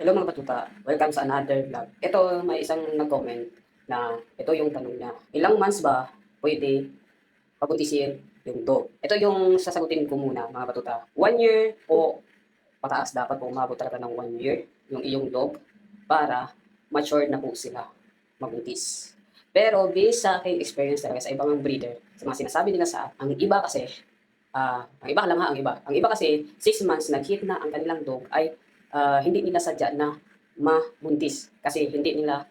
Hello mga batuta, welcome sa another vlog. Ito, may isang nag-comment na ito yung tanong niya. Ilang months ba pwede pabuntisin yung dog? Ito yung sasagutin ko muna mga batuta. 1 year o pataas dapat po umabot talaga ng 1 year yung iyong dog para mature na po sila mabuntis. Pero based sa aking experience talaga sa ibang breeder, sa mga sinasabi nila ang iba kasi, ang iba lang ha, ang iba kasi 6 months nag-hit na ang kanilang dog ay hindi nila sadya na mabuntis kasi hindi nila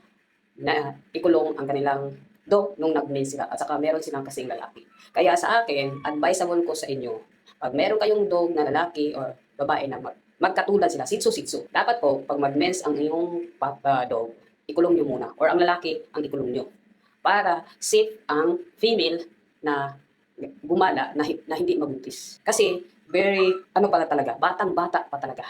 na ikulong ang kanilang dog nung nag-main sila at saka meron silang kasing lalaki. Kaya sa akin, advisable ko sa inyo, pag meron kayong dog na lalaki or babae na magkatulad sila, sitso-sitso, dapat po pag mag-mens ang iyong dog, ikulong nyo muna or ang lalaki ang ikulong nyo para safe ang female na gumala na hindi mabuntis. Kasi very, ano pala talaga, batang-bata pa talaga.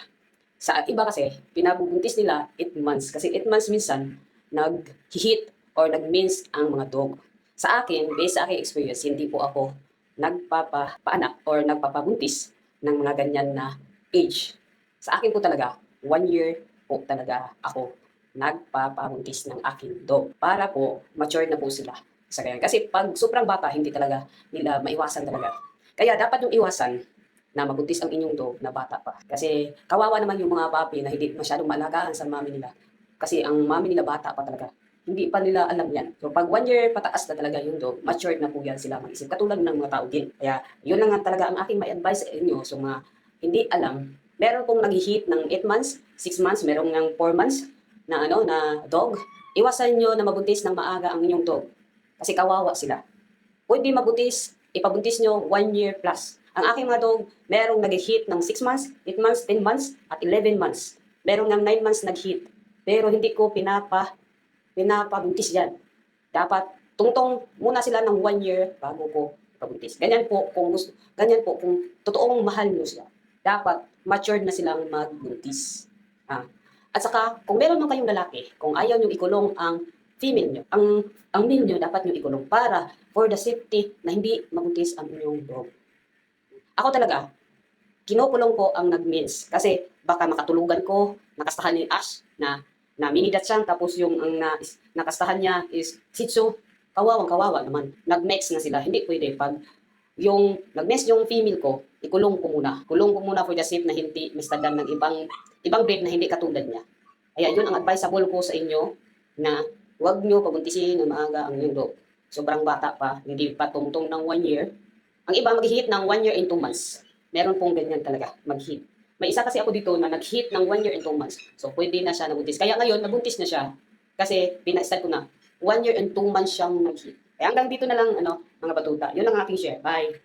Sa iba kasi, pinabubuntis nila 8 months. Kasi 8 months minsan, nag-hit or nag-mince ang mga dog. Sa akin, based sa aking experience, hindi po ako nagpapaanak or nagpapabuntis ng mga ganyan na age. Sa akin po talaga, 1 year po talaga ako nagpapabuntis ng aking dog para po mature na po sila sa ganyan. Kasi pag sobrang bata, hindi talaga nila maiwasan talaga. Kaya dapat yung iwasan na mabuntis ang inyong dog na bata pa. Kasi kawawa naman yung mga papi na hindi masyadong maalagaan sa mami nila. Kasi ang mami nila bata pa talaga. Hindi pa nila alam yan. So pag 1 year pataas na talaga yung dog, matured na po yan sila mag-isip. Katulad ng mga tao din. Kaya yun na nga talaga ang aking may advice sa inyo. So mga hindi alam, meron pong nag-hit ng 8 months, 6 months, meron ng 4 months na na dog. Iwasan nyo na mabuntis ng maaga ang inyong dog. Kasi kawawa sila. Pwede mabuntis, ipabuntis nyo 1 year plus. Ang aking mga dog, merong nag-hit ng 6 months, 8 months, 10 months, at 11 months. Merong ng 9 months nag-hit. Pero hindi ko pinapabuntis yan. Dapat tungtong muna sila ng 1 year bago ko pabuntis. Ganyan po kung totoong mahal nyo sila. Dapat matured na silang magbuntis. Ah. At saka, kung meron man kayong lalaki, kung ayaw nyo ikulong ang female nyo, ang male nyo dapat nyo ikulong para for the safety na hindi mabuntis ang inyong dog. Ako talaga, kinukulong ko ang nag-mince kasi baka makatulugan ko, nakastahan ni Ash na mini dachshund tapos yung nakastahan niya is Shih Tzu, kawawang-kawawa naman. Nag-mix na sila, hindi pwede pag yung nag-mess yung female ko, ikulong ko muna. Kulong ko muna for the safe na hindi mistadan ng ibang breed na hindi katulad niya. Kaya yun ang advisable ko sa inyo na huwag nyo pabuntisin ng maaga ang inyong dog. Sobrang bata pa, hindi pa tungtong ng 1 year. Ang iba mag-hit ng 1 year and 2 months. Meron pong ganyan talaga, mag-hit. May isa kasi ako dito na nag-hit ng 1 year and 2 months. So pwede na siya nabuntis. Kaya ngayon, nabuntis na siya. Kasi pina-start ko na. 1 year and 2 months siyang nag-hit. Kaya hanggang dito na lang, mga batuta. Yun lang ang aking share. Bye!